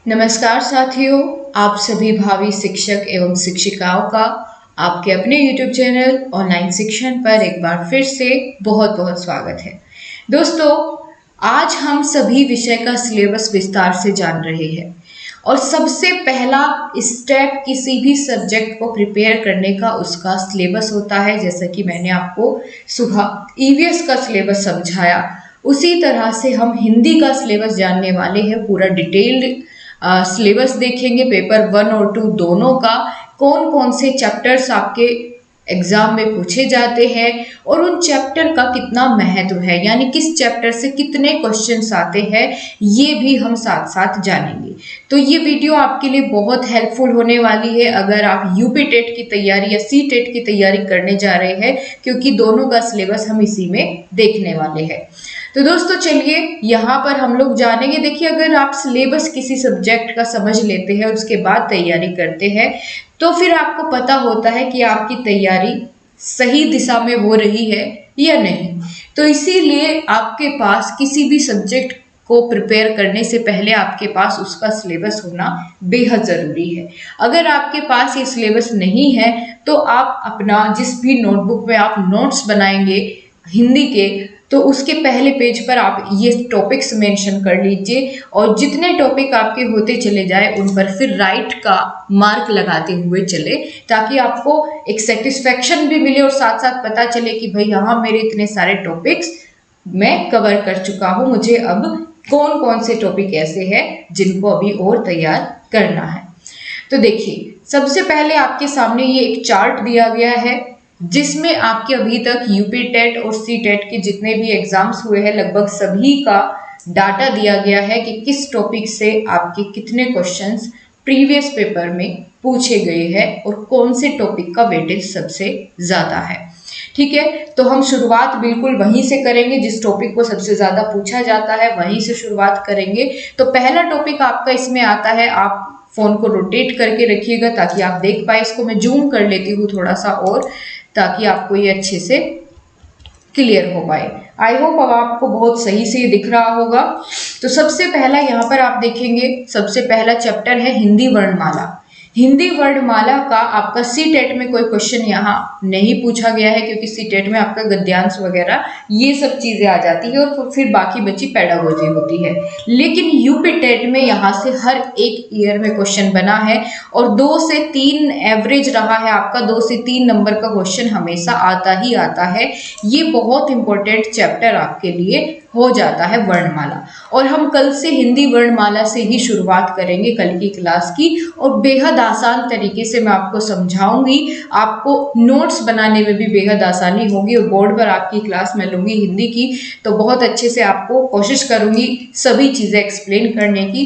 नमस्कार साथियों, आप सभी भावी शिक्षक एवं शिक्षिकाओं का आपके अपने YouTube चैनल ऑनलाइन शिक्षण पर एक बार फिर से बहुत बहुत स्वागत है। दोस्तों, आज हम सभी विषय का सिलेबस विस्तार से जान रहे हैं और सबसे पहला स्टेप किसी भी सब्जेक्ट को प्रिपेयर करने का उसका सिलेबस होता है। जैसा कि मैंने आपको सुबह ईवीएस का सिलेबस समझाया, उसी तरह से हम हिंदी का सिलेबस जानने वाले हैं। पूरा डिटेल्ड सिलेबस देखेंगे, पेपर 1 और 2 दोनों का, कौन कौन से चैप्टर्स आपके एग्जाम में पूछे जाते हैं और उन चैप्टर का कितना महत्व है, यानी किस चैप्टर से कितने क्वेश्चंस आते हैं, ये भी हम साथ साथ जानेंगे। तो ये वीडियो आपके लिए बहुत हेल्पफुल होने वाली है अगर आप यूपी टेट की तैयारी या सी टेट की तैयारी करने जा रहे हैं, क्योंकि दोनों का सिलेबस हम इसी में देखने वाले हैं। तो दोस्तों चलिए यहाँ पर हम लोग जानेंगे। देखिए, अगर आप सिलेबस किसी सब्जेक्ट का समझ लेते हैं और उसके बाद तैयारी करते हैं तो फिर आपको पता होता है कि आपकी तैयारी सही दिशा में हो रही है या नहीं। तो इसीलिए आपके पास किसी भी सब्जेक्ट को प्रिपेयर करने से पहले आपके पास उसका सिलेबस होना बेहद ज़रूरी है। अगर आपके पास ये सिलेबस नहीं है तो आप अपना जिस भी नोटबुक में आप नोट्स बनाएंगे हिंदी के, तो उसके पहले पेज पर आप ये टॉपिक्स मेंशन कर लीजिए और जितने टॉपिक आपके होते चले जाए उन पर फिर राइट का मार्क लगाते हुए चले, ताकि आपको एक सेटिस्फेक्शन भी मिले और साथ साथ पता चले कि भाई यहाँ मेरे इतने सारे टॉपिक्स मैं कवर कर चुका हूँ, मुझे अब कौन कौन से टॉपिक ऐसे हैं जिनको अभी और तैयार करना है। तो देखिए, सबसे पहले आपके सामने ये एक चार्ट दिया गया है जिसमें आपके अभी तक यूपी टेट और सी टेट के जितने भी एग्जाम्स हुए हैं लगभग सभी का डाटा दिया गया है कि किस टॉपिक से आपके कितने क्वेश्चंस प्रीवियस पेपर में पूछे गए हैं और कौन से टॉपिक का वेटेज सबसे ज़्यादा है। ठीक है, तो हम शुरुआत बिल्कुल वहीं से करेंगे, जिस टॉपिक को सबसे ज़्यादा पूछा जाता है वहीं से शुरुआत करेंगे। तो पहला टॉपिक आपका इसमें आता है, आप फ़ोन को रोटेट करके रखिएगा ताकि आप देख पाए। इसको मैं जूम कर लेती हूँ थोड़ा सा और, ताकि आपको ये अच्छे से क्लियर हो पाए। आई होप अब आपको बहुत सही से ये दिख रहा होगा। तो सबसे पहला यहाँ पर आप देखेंगे, सबसे पहला चैप्टर है हिंदी वर्णमाला। हिंदी वर्णमाला का आपका सी टेट में कोई क्वेश्चन यहाँ नहीं पूछा गया है, क्योंकि सी टेट में आपका गद्यांश वगैरह ये सब चीज़ें आ जाती है और फिर बाकी बची पेडागोजी होती है। लेकिन यूपी टेट में यहाँ से हर एक ईयर में क्वेश्चन बना है और 2 से 3 एवरेज रहा है आपका, 2 से 3 नंबर का क्वेश्चन हमेशा आता ही आता है। ये बहुत इंपॉर्टेंट चैप्टर आपके लिए हो जाता है वर्णमाला, और हम कल से हिंदी वर्णमाला से ही शुरुआत करेंगे कल की क्लास की, और बेहद आसान तरीके से मैं आपको समझाऊंगी। आपको नोट्स बनाने में भी बेहद आसानी होगी और बोर्ड पर आपकी क्लास मैं लूँगी हिंदी की, तो बहुत अच्छे से आपको कोशिश करूँगी सभी चीज़ें एक्सप्लेन करने की।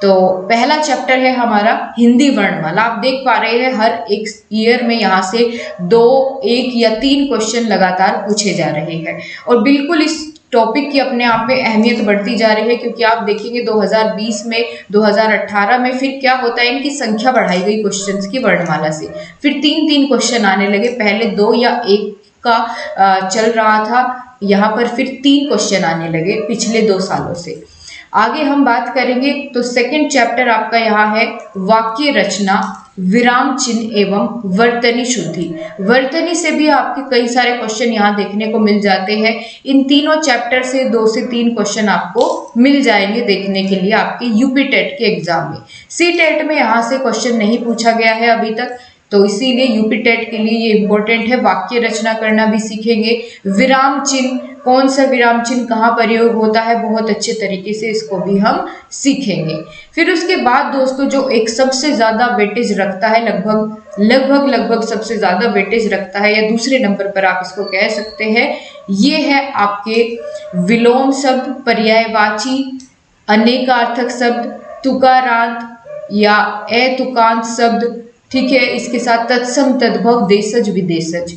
तो पहला चैप्टर है हमारा हिंदी वर्णमाला। आप देख पा रहे हैं हर एक ईयर में यहाँ से 2, 1 या 3 क्वेश्चन लगातार पूछे जा रहे हैं, और बिल्कुल इस टॉपिक की अपने आप में अहमियत बढ़ती जा रही है, क्योंकि आप देखेंगे 2020 में, 2018 में फिर क्या होता है, इनकी संख्या बढ़ाई गई क्वेश्चंस की वर्णमाला से, फिर 3-3 क्वेश्चन आने लगे। पहले 2 या 1 का चल रहा था, यहाँ पर फिर 3 क्वेश्चन आने लगे पिछले 2 सालों से। आगे हम बात करेंगे तो सेकंड चैप्टर आपका यहाँ है वाक्य रचना, विराम चिन्ह एवं वर्तनी शुद्धि। वर्तनी से भी आपके कई सारे क्वेश्चन यहाँ देखने को मिल जाते हैं। इन तीनों चैप्टर से 2 से 3 क्वेश्चन आपको मिल जाएंगे देखने के लिए आपके यूपी टेट के एग्जाम में। सी टेट में यहाँ से क्वेश्चन नहीं पूछा गया है अभी तक, तो इसीलिए यूपी टेट के लिए ये इंपॉर्टेंट है। वाक्य रचना करना भी सीखेंगे, विराम चिन्ह, कौन सा विराम चिन्ह कहाँ प्रयोग होता है, बहुत अच्छे तरीके से इसको भी हम सीखेंगे। फिर उसके बाद दोस्तों जो एक सबसे ज़्यादा वेटेज रखता है, लगभग सबसे ज़्यादा वेटेज रखता है, या दूसरे नंबर पर आप इसको कह सकते हैं, ये है आपके विलोम शब्द, पर्यायवाची, अनेकार्थक शब्द, तुकारांत या अतुकांत शब्द। ठीक है, इसके साथ तत्सम, तद्भव, देशज, विदेशज।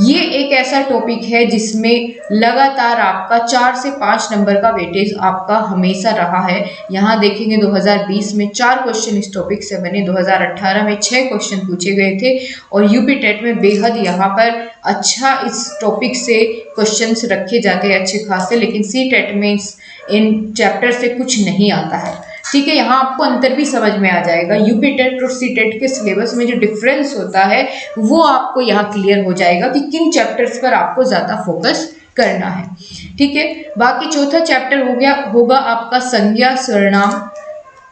ये एक ऐसा टॉपिक है जिसमें लगातार आपका 4 से 5 नंबर का वेटेज आपका हमेशा रहा है। यहाँ देखेंगे 2020 में 4 क्वेश्चन इस टॉपिक से बने, 2018 में 6 क्वेश्चन पूछे गए थे, और यूपी टेट में बेहद यहाँ पर अच्छा इस टॉपिक से क्वेश्चंस रखे जाते हैं अच्छे खासे। लेकिन सी टेट में इन चैप्टर से कुछ नहीं आता है। ठीक है, यहाँ आपको अंतर भी समझ में आ जाएगा। यूपी टेट और सी टेट के सिलेबस में जो डिफरेंस होता है वो आपको यहाँ क्लियर हो जाएगा कि किन चैप्टर्स पर आपको ज़्यादा फोकस करना है। ठीक है, बाकी चौथा चैप्टर होगा आपका संज्ञा, सर्वनाम,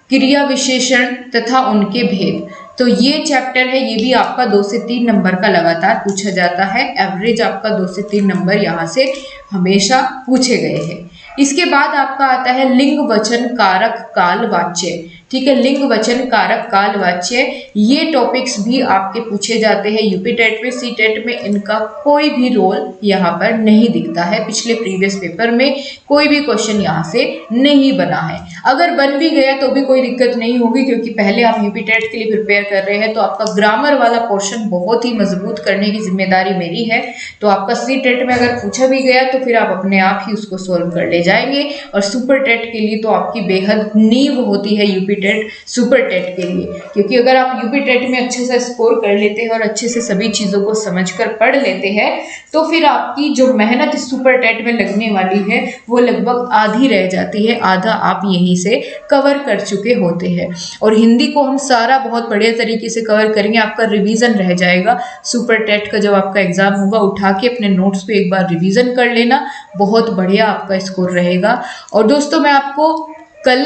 क्रिया विशेषण तथा उनके भेद। तो ये चैप्टर है, ये भी आपका 2 से 3 नंबर का लगातार पूछा जाता है। एवरेज आपका 2 से 3 नंबर यहाँ से हमेशा पूछे गए हैं। इसके बाद आपका आता है लिंग, वचन, कारक, काल, वाच्य। ठीक है, लिंग, वचन, कारक, काल, वाच्य, ये टॉपिक्स भी आपके पूछे जाते हैं यूपी टेट में, सी टेट में इनका कोई भी रोल यहाँ पर नहीं दिखता है। पिछले प्रीवियस पेपर में कोई भी क्वेश्चन यहाँ से नहीं बना है। अगर बन भी गया तो भी कोई दिक्कत नहीं होगी, क्योंकि पहले आप यूपी टेट के लिए प्रिपेयर कर रहे हैं, तो आपका ग्रामर वाला पोर्शन बहुत ही मजबूत करने की जिम्मेदारी मेरी है। तो आपका सी टेट में अगर पूछा भी गया तो फिर आप अपने आप ही उसको सोल्व कर ले जाएंगे। और सुपर टेट के लिए तो आपकी बेहद नींव होती है यूपी टेट, सुपर टेट के लिए, क्योंकि अगर आप यूपी टेट में अच्छे से स्कोर कर लेते हैं और अच्छे से सभी चीज़ों को समझकर पढ़ लेते हैं, तो फिर आपकी जो मेहनत सुपर टेट में लगने वाली है वो लगभग आधी रह जाती है, आधा आप यहीं से कवर कर चुके होते हैं। और हिंदी को हम सारा बहुत बढ़िया तरीके से कवर करेंगे, आपका रिवीजन रह जाएगा। सुपर टेट का जब आपका एग्जाम होगा, उठा के अपने नोट्स पे एक बार रिवीजन कर लेना, बहुत बढ़िया आपका स्कोर रहेगा। और दोस्तों मैं आपको कल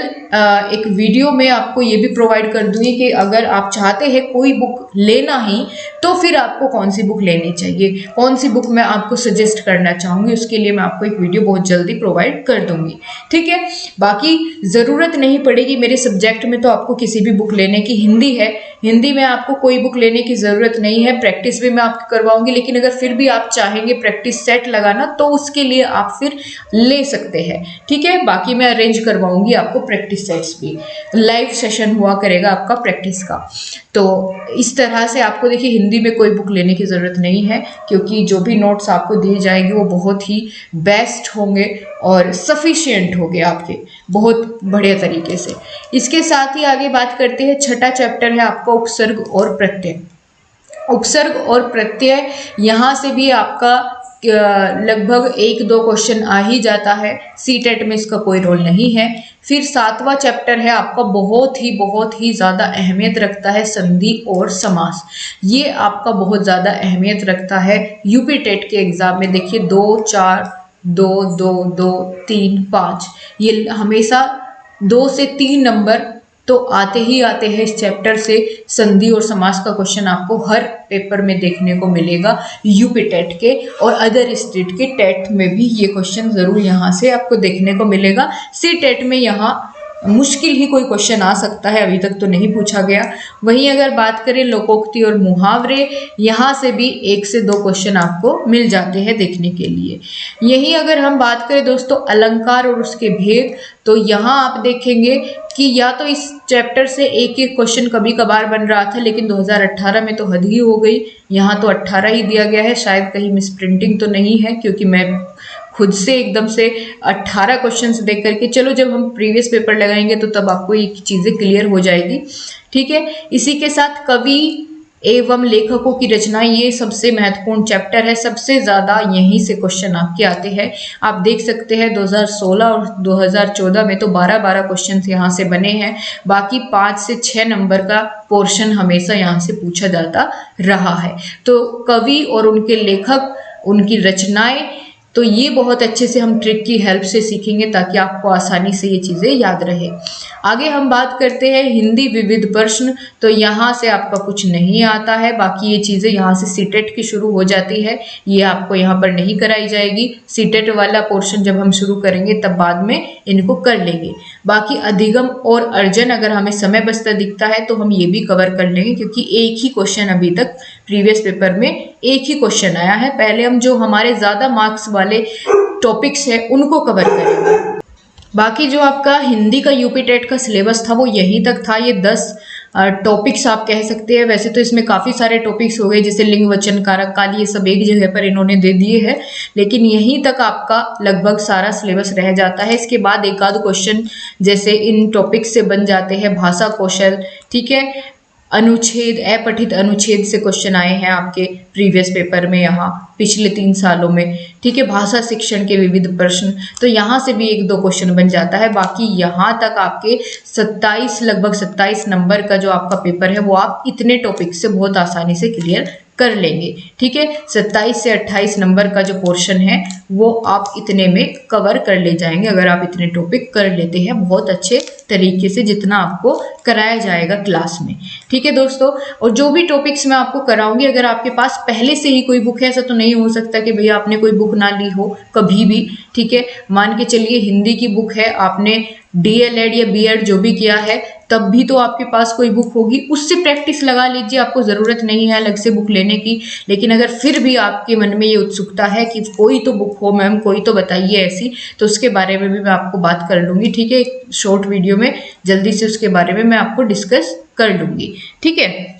एक वीडियो में आपको ये भी प्रोवाइड कर दूंगी कि अगर आप चाहते हैं कोई बुक लेना ही तो फिर आपको कौन सी बुक लेनी चाहिए, कौन सी बुक मैं आपको सजेस्ट करना चाहूँगी, उसके लिए मैं आपको एक वीडियो बहुत जल्दी प्रोवाइड कर दूंगी। ठीक है, बाकी ज़रूरत नहीं पड़ेगी मेरे सब्जेक्ट में तो आपको किसी भी बुक लेने की। हिंदी है, हिंदी में आपको कोई बुक लेने की ज़रूरत नहीं है, प्रैक्टिस भी मैं आपको करवाऊंगी। लेकिन अगर फिर भी आप चाहेंगे प्रैक्टिस सेट लगाना तो उसके लिए आप फिर ले सकते हैं। ठीक है, बाकी मैं अरेंज करवाऊंगी आपको प्रैक्टिस सेट्स भी, लाइव सेशन हुआ करेगा आपका प्रैक्टिस का। तो इस तरह से आपको देखिए हिंदी में कोई बुक लेने की ज़रूरत नहीं है, क्योंकि जो भी नोट्स आपको दिए जाएंगे वो बहुत ही बेस्ट होंगे और सफिशिएंट होंगे आपके, बहुत बढ़िया तरीके से। इसके साथ ही आगे बात करते हैं, छठा चैप्टर है आपका उपसर्ग और प्रत्यय। उपसर्ग और प्रत्यय यहाँ से भी आपका लगभग 1-2 क्वेश्चन आ ही जाता है, सी टेट में इसका कोई रोल नहीं है। फिर 7वां चैप्टर है आपका, बहुत ही ज़्यादा अहमियत रखता है, संधि और समास। ये आपका बहुत ज़्यादा अहमियत रखता है यूपी टेट के एग्ज़ाम में। देखिए 2, 4, 2, 2, 2, 3, 5, ये हमेशा 2 से 3 नंबर तो आते ही आते हैं इस चैप्टर से। संधि और समास का क्वेश्चन आपको हर पेपर में देखने को मिलेगा यूपी टेट के, और अदर स्टेट के टेट में भी ये क्वेश्चन ज़रूर यहाँ से आपको देखने को मिलेगा। सी टेट में यहाँ मुश्किल ही कोई क्वेश्चन आ सकता है, अभी तक तो नहीं पूछा गया। वहीं अगर बात करें लोकोक्ति और मुहावरे, यहाँ से भी 1 से 2 क्वेश्चन आपको मिल जाते हैं देखने के लिए। यहीं अगर हम बात करें दोस्तों अलंकार और उसके भेद, तो यहाँ आप देखेंगे कि या तो इस चैप्टर से एक क्वेश्चन कभी कभार बन रहा था, लेकिन 2018 में तो हद ही हो गई, यहाँ तो 18 ही दिया गया है। शायद कहीं मिस प्रिंटिंग तो नहीं है, क्योंकि मैं खुद से एकदम से 18 क्वेश्चंस देख करके, चलो जब हम प्रीवियस पेपर लगाएंगे तो तब आपको ये चीज़ें क्लियर हो जाएगी। ठीक है, इसी के साथ कवि एवं लेखकों की रचना, ये सबसे महत्वपूर्ण चैप्टर है, सबसे ज़्यादा यहीं से क्वेश्चन आपके आते हैं। आप देख सकते हैं 2016 और 2014 में तो 12-12 क्वेश्चन यहाँ से बने हैं। बाकी 5 से 6 नंबर का पोर्शन हमेशा यहाँ से पूछा जाता रहा है। तो कवि और उनके लेखक, उनकी रचनाएं, तो ये बहुत अच्छे से हम ट्रिक की हेल्प से सीखेंगे ताकि आपको आसानी से ये चीज़ें याद रहे। आगे हम बात करते हैं हिंदी विविध प्रश्न, तो यहाँ से आपका कुछ नहीं आता है। बाकी ये चीज़ें यहाँ से सीटेट की शुरू हो जाती है, ये आपको यहाँ पर नहीं कराई जाएगी। सीटेट वाला पोर्शन जब हम शुरू करेंगे तब बाद में इनको कर लेंगे। बाकी अधिगम और अर्जन अगर हमें समय बचता दिखता है तो हम ये भी कवर कर लेंगे, क्योंकि एक ही क्वेश्चन अभी तक प्रीवियस पेपर में एक ही क्वेश्चन आया है। पहले हम जो हमारे ज़्यादा मार्क्स वाले टॉपिक्स हैं उनको कवर करेंगे। बाकी जो आपका हिंदी का यूपी टेट का सिलेबस था वो यहीं तक था। ये 10 टॉपिक्स आप कह सकते हैं। वैसे तो इसमें काफ़ी सारे टॉपिक्स हो गए, जैसे लिंग, वचन, कारक, काल, ये सब एक जगह पर इन्होंने दे दिए हैं, लेकिन यहीं तक आपका लगभग सारा सिलेबस रह जाता है। इसके बाद एक आध क्वेश्चन जैसे इन टॉपिक्स से बन जाते हैं, भाषा कौशल, ठीक है, अनुच्छेद, अपठित अनुच्छेद से क्वेश्चन आए हैं आपके प्रीवियस पेपर में यहाँ पिछले 3 सालों में, ठीक है। भाषा शिक्षण के विविध प्रश्न, तो यहाँ से भी 1-2 क्वेश्चन बन जाता है। बाकी यहाँ तक आपके 27 लगभग 27 नंबर का जो आपका पेपर है वो आप इतने टॉपिक से बहुत आसानी से क्लियर कर लेंगे, ठीक है। 27 से 28 नंबर का जो पोर्शन है वो आप इतने में कवर कर ले जाएंगे अगर आप इतने टॉपिक कर लेते हैं बहुत अच्छे तरीके से, जितना आपको कराया जाएगा क्लास में, ठीक है दोस्तों। और जो भी टॉपिक्स मैं आपको कराऊंगी, अगर आपके पास पहले से ही कोई बुक है, ऐसा तो नहीं हो सकता कि भैया आपने कोई बुक ना ली हो कभी भी, ठीक है। मान के चलिए हिंदी की बुक है, आपने DLED या B.Ed जो भी किया है, तब भी तो आपके पास कोई बुक होगी, उससे प्रैक्टिस लगा लीजिए, आपको ज़रूरत नहीं है अलग से बुक लेने की। लेकिन अगर फिर भी आपके मन में ये उत्सुकता है कि कोई तो बुक हो मैम, कोई तो बताइए ऐसी, तो उसके बारे में भी मैं आपको बात कर लूँगी, ठीक है। एक शॉर्ट वीडियो में जल्दी से उसके बारे में मैं आपको डिस्कस कर लूँगी, ठीक है।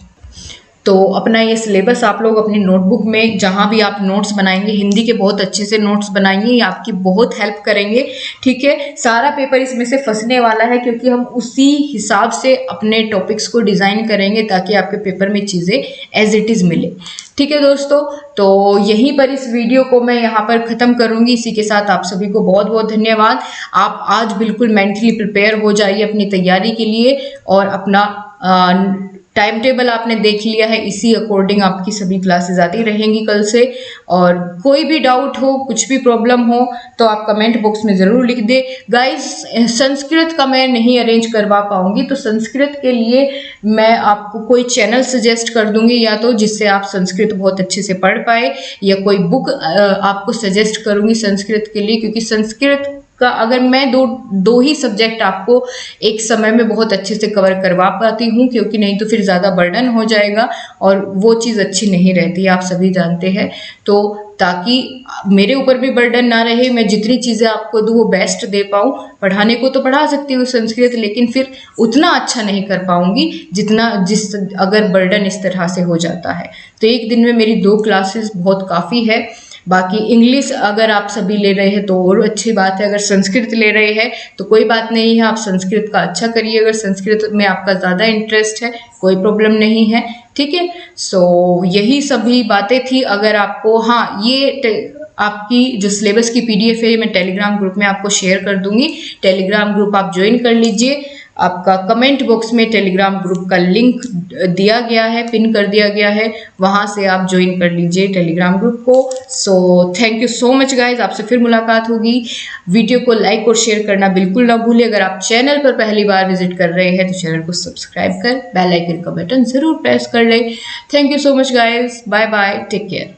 तो अपना ये सिलेबस आप लोग अपनी नोटबुक में, जहाँ भी आप नोट्स बनाएंगे, हिंदी के बहुत अच्छे से नोट्स बनाएंगे, ये आपकी बहुत हेल्प करेंगे, ठीक है। सारा पेपर इसमें से फंसने वाला है क्योंकि हम उसी हिसाब से अपने टॉपिक्स को डिज़ाइन करेंगे ताकि आपके पेपर में चीज़ें एज इट इज़ मिले, ठीक है दोस्तों। तो यहीं पर इस वीडियो को मैं यहाँ पर ख़त्म करूँगी। इसी के साथ आप सभी को बहुत बहुत धन्यवाद। आप आज बिल्कुल मेंटली प्रिपेयर हो जाइए अपनी तैयारी के लिए, और अपना टाइम टेबल आपने देख लिया है, इसी अकॉर्डिंग आपकी सभी क्लासेस आती रहेंगी कल से। और कोई भी डाउट हो, कुछ भी प्रॉब्लम हो, तो आप कमेंट बॉक्स में ज़रूर लिख दे। गाइस, संस्कृत का मैं नहीं अरेंज करवा पाऊंगी, तो संस्कृत के लिए मैं आपको कोई चैनल सजेस्ट कर दूंगी, या तो जिससे आप संस्कृत बहुत अच्छे से पढ़ पाए, या कोई बुक आपको सजेस्ट करूंगी संस्कृत के लिए, क्योंकि संस्कृत का अगर मैं दो ही सब्जेक्ट आपको एक समय में बहुत अच्छे से कवर करवा पाती हूँ, क्योंकि नहीं तो फिर ज़्यादा बर्डन हो जाएगा और वो चीज़ अच्छी नहीं रहती, आप सभी जानते हैं। तो ताकि मेरे ऊपर भी बर्डन ना रहे, मैं जितनी चीज़ें आपको दूँ वो बेस्ट दे पाऊँ। पढ़ाने को तो पढ़ा सकती हूँ संस्कृत, लेकिन फिर उतना अच्छा नहीं कर पाऊँगी अगर बर्डन इस तरह से हो जाता है। तो एक दिन में मेरी 2 क्लासेस बहुत काफ़ी है। बाकी इंग्लिश अगर आप सभी ले रहे हैं तो और अच्छी बात है, अगर संस्कृत ले रहे हैं तो कोई बात नहीं है, आप संस्कृत का अच्छा करिए। अगर संस्कृत में आपका ज़्यादा इंटरेस्ट है, कोई प्रॉब्लम नहीं है, ठीक है। सो यही सभी बातें थी। अगर आपको, हाँ, ये आपकी जो सिलेबस की PDF है मैं टेलीग्राम ग्रुप में आपको शेयर कर दूंगी। टेलीग्राम ग्रुप आप ज्वाइन कर लीजिए। आपका कमेंट बॉक्स में टेलीग्राम ग्रुप का लिंक दिया गया है, पिन कर दिया गया है, वहाँ से आप ज्वाइन कर लीजिए टेलीग्राम ग्रुप को। So thank you so much guys, आपसे फिर मुलाकात होगी। वीडियो को लाइक और शेयर करना बिल्कुल ना भूलिए। अगर आप चैनल पर पहली बार विजिट कर रहे हैं तो चैनल को सब्सक्राइब कर बेल आइकन का बटन ज़रूर प्रेस कर लें। Thank you so much guys, bye bye, take care.